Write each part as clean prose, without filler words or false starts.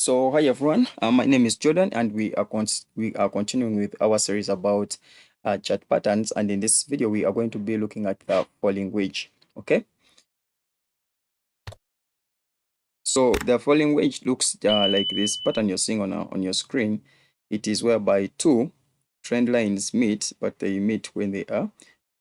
So hi everyone, my name is Jordan, and we are continuing with our series about chart patterns. And in this video, we are going to be looking at the falling wedge. Okay, so the falling wedge looks like this pattern you're seeing on your screen. It is whereby two trend lines meet, but they meet when they are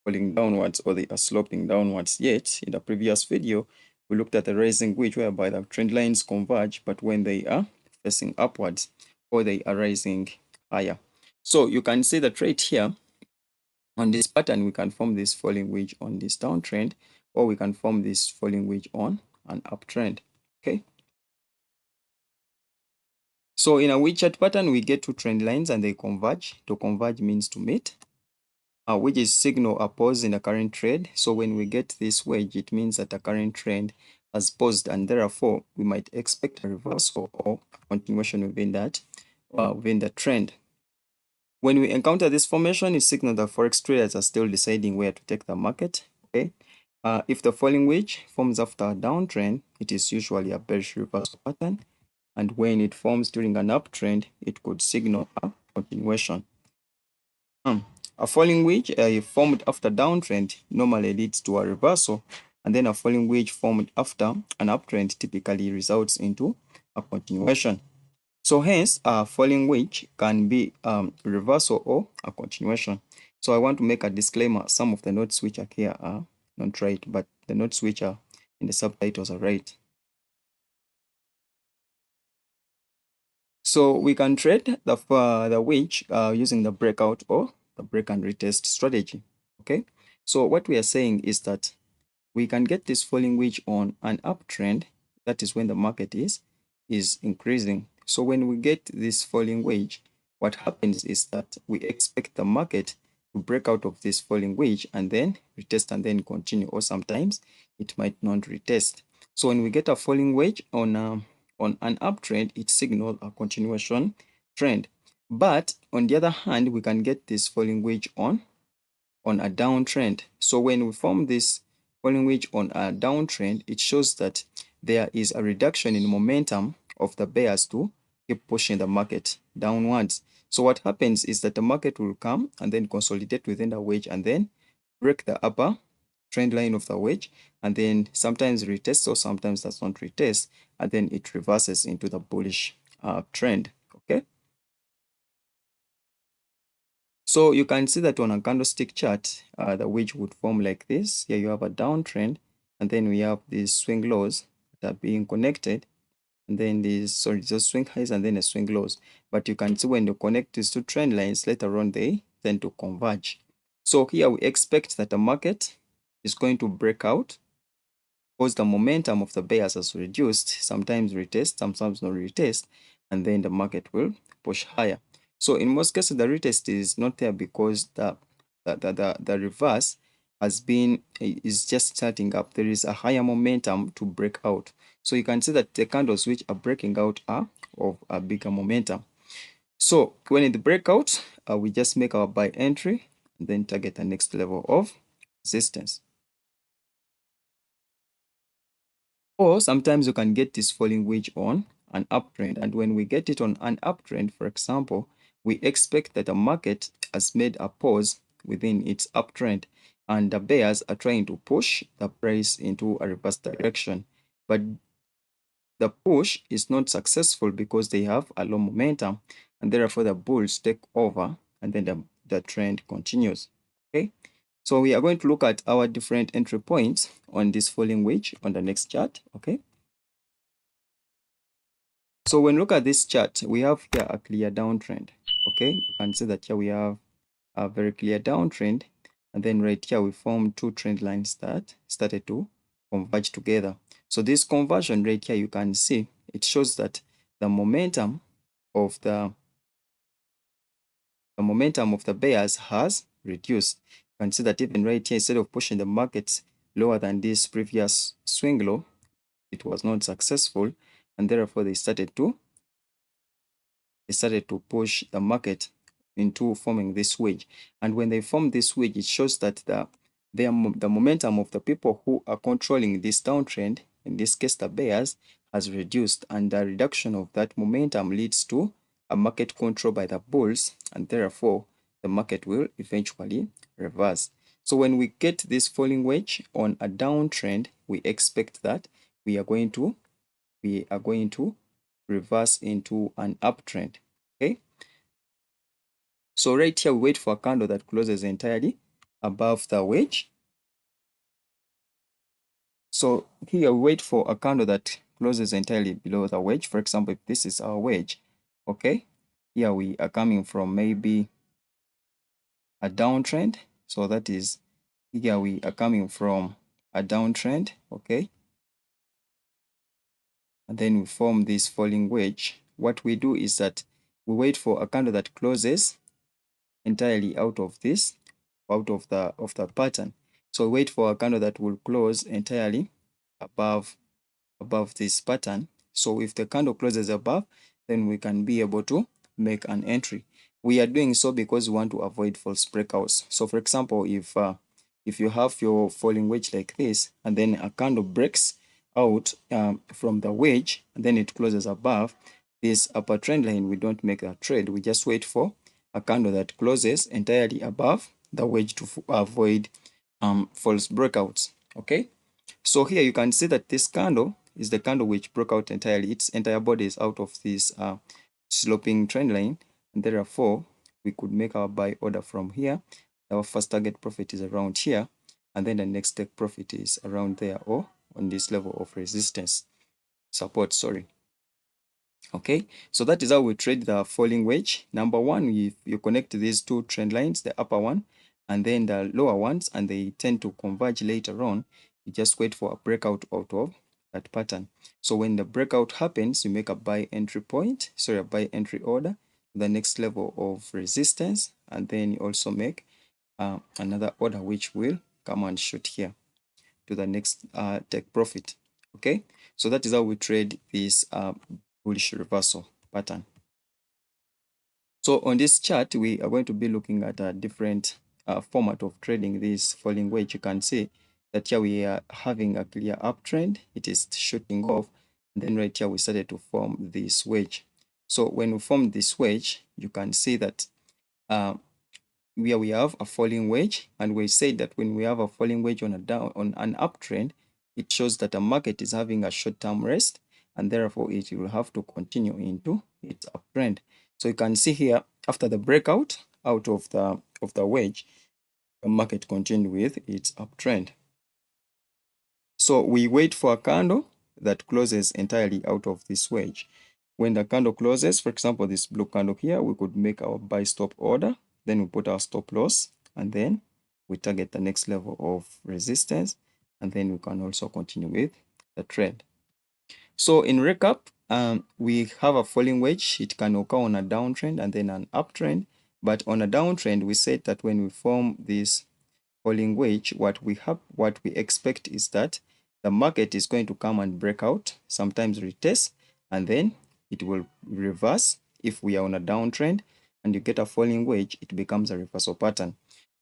falling downwards or they are sloping downwards. Yet in the previous video, we looked at the rising wedge whereby the trend lines converge, but when they are facing upwards or they are rising higher. So you can see the trade here on this pattern. We can form this falling wedge on this downtrend, or we can form this falling wedge on an uptrend. Okay. So in a wedge chart pattern, we get two trend lines and they converge. To converge means to meet. Which is signal a pause in the current trade. So when we get this wedge, it means that the current trend has paused, and therefore we might expect a reversal or a continuation within the trend. When we encounter this formation, it signals that forex traders are still deciding where to take the market. Okay. If the falling wedge forms after a downtrend, it is usually a bearish reversal pattern, and when it forms during an uptrend, it could signal a continuation. A falling wedge formed after downtrend normally leads to a reversal, and then a falling wedge formed after an uptrend typically results into a continuation. So hence, a falling wedge can be reversal or a continuation. So I want to make a disclaimer. Some of the notes which are here are not right, but the notes which are in the subtitles are right. So we can trade the wedge using the breakout or the break and retest strategy. Okay. So what we are saying is that we can get this falling wedge on an uptrend. That is when the market is increasing. So when we get this falling wedge, what happens is that we expect the market to break out of this falling wedge and then retest and then continue, or sometimes it might not retest. So when we get a falling wedge on an uptrend, it signals a continuation trend. But on the other hand, we can get this falling wedge on a downtrend. So when we form this falling wedge on a downtrend, it shows that there is a reduction in momentum of the bears to keep pushing the market downwards. So what happens is that the market will come and then consolidate within the wedge and then break the upper trend line of the wedge, and then sometimes retest or sometimes does not retest, and then it reverses into the bullish trend. Okay. So you can see that on a candlestick chart, the wedge would form like this. Here you have a downtrend, and then we have these swing lows that are being connected, and then just swing highs and then a swing lows. But you can see when you connect these two trend lines, later on they tend to converge. So here we expect that the market is going to break out because the momentum of the bears has reduced, sometimes retest, sometimes not retest, and then the market will push higher. So in most cases, the retest is not there because the reverse is just starting up. There is a higher momentum to break out. So you can see that the candles which are breaking out are of a bigger momentum. So when it break out, we just make our buy entry and then target the next level of resistance. Or sometimes you can get this falling wedge on an uptrend. And when we get it on an uptrend, for example, we expect that the market has made a pause within its uptrend, and the bears are trying to push the price into a reverse direction. But the push is not successful because they have a low momentum, and therefore the bulls take over, and then the trend continues. Okay. So we are going to look at our different entry points on this falling wedge on the next chart. Okay. So when we look at this chart, we have here a clear downtrend. Okay, you can see that here we have a very clear downtrend, and then right here we form two trend lines that started to converge together. So this conversion right here, you can see it shows that the momentum of the bears has reduced. You can see that even right here, instead of pushing the markets lower than this previous swing low, it was not successful, and therefore they started to push the market into forming this wedge. And when they form this wedge, it shows that the momentum of the people who are controlling this downtrend, in this case the bears, has reduced, and the reduction of that momentum leads to a market control by the bulls, and therefore the market will eventually reverse. So when we get this falling wedge on a downtrend, we expect that we are going to reverse into an uptrend. Okay, so right here we wait for a candle that closes entirely above the wedge. So here we wait for a candle that closes entirely below the wedge. For example, if this is our wedge, okay, here we are coming from maybe a downtrend. So that is, here we are coming from a downtrend, okay, and then we form this falling wedge. What we do is that we wait for a candle that closes entirely out of this, out of the pattern. So wait for a candle that will close entirely above this pattern. So if the candle closes above, then we can be able to make an entry. We are doing so because we want to avoid false breakouts. So for example, if you have your falling wedge like this, and then a candle breaks out from the wedge, and then it closes above this upper trend line, we don't make a trade. We just wait for a candle that closes entirely above the wedge to avoid false breakouts. Okay, so here you can see that this candle is the candle which broke out entirely. Its entire body is out of this sloping trend line, and therefore we could make our buy order from here. Our first target profit is around here, and then the next take profit is around there, or on this level of resistance, support, sorry. Okay, so that is how we trade the falling wedge. Number one, if you connect these two trend lines, the upper one and then the lower ones, and they tend to converge later on, you just wait for a breakout out of that pattern. So when the breakout happens, you make a buy entry point, sorry, a buy entry order, the next level of resistance, and then you also make another order which will come and shoot here to the next take profit. Okay, so that is how we trade this bullish reversal pattern. So on this chart, we are going to be looking at a different format of trading this falling wedge. You can see that here we are having a clear uptrend. It is shooting off. And then right here, we started to form this wedge. So when we form this wedge, you can see that here we have a falling wedge, and we said that when we have a falling wedge on an uptrend, it shows that a market is having a short-term rest, and therefore it will have to continue into its uptrend. So you can see here, after the breakout out of the wedge, the market continued with its uptrend. So we wait for a candle that closes entirely out of this wedge. When the candle closes, for example, this blue candle here, we could make our buy stop order, then we put our stop loss, and then we target the next level of resistance, and then we can also continue with the trade. So in recap, we have a falling wedge. It can occur on a downtrend and then an uptrend. But on a downtrend, we said that when we form this falling wedge, what we expect is that the market is going to come and break out, sometimes retest, and then it will reverse. If we are on a downtrend and you get a falling wedge, it becomes a reversal pattern.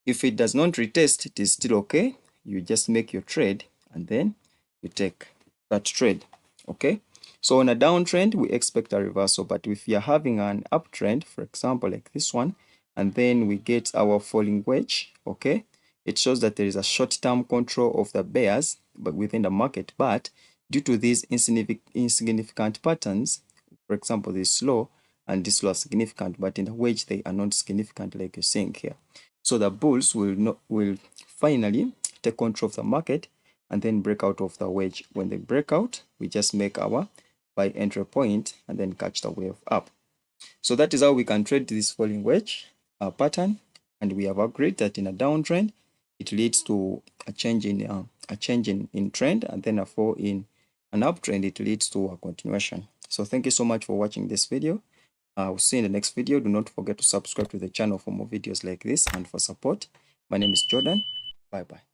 If it does not retest, it is still okay. You just make your trade and then you take that trade. Okay, so on a downtrend, we expect a reversal. But if you are having an uptrend, for example, like this one, and then we get our falling wedge, okay, it shows that there is a short-term control of the bears but within the market. But due to these insignificant patterns, for example, this low and this low are significant, but in the wedge they are not significant like you're seeing here. So the bulls will finally take control of the market and then break out of the wedge. When they break out, we just make our buy entry point and then catch the wave up. So that is how we can trade this falling wedge pattern. And we have agreed that in a downtrend, it leads to a change in trend, and then in an uptrend, it leads to a continuation. So thank you so much for watching this video. I'll see you in the next video. Do not forget to subscribe to the channel for more videos like this and for support. My name is Jordan. Bye bye.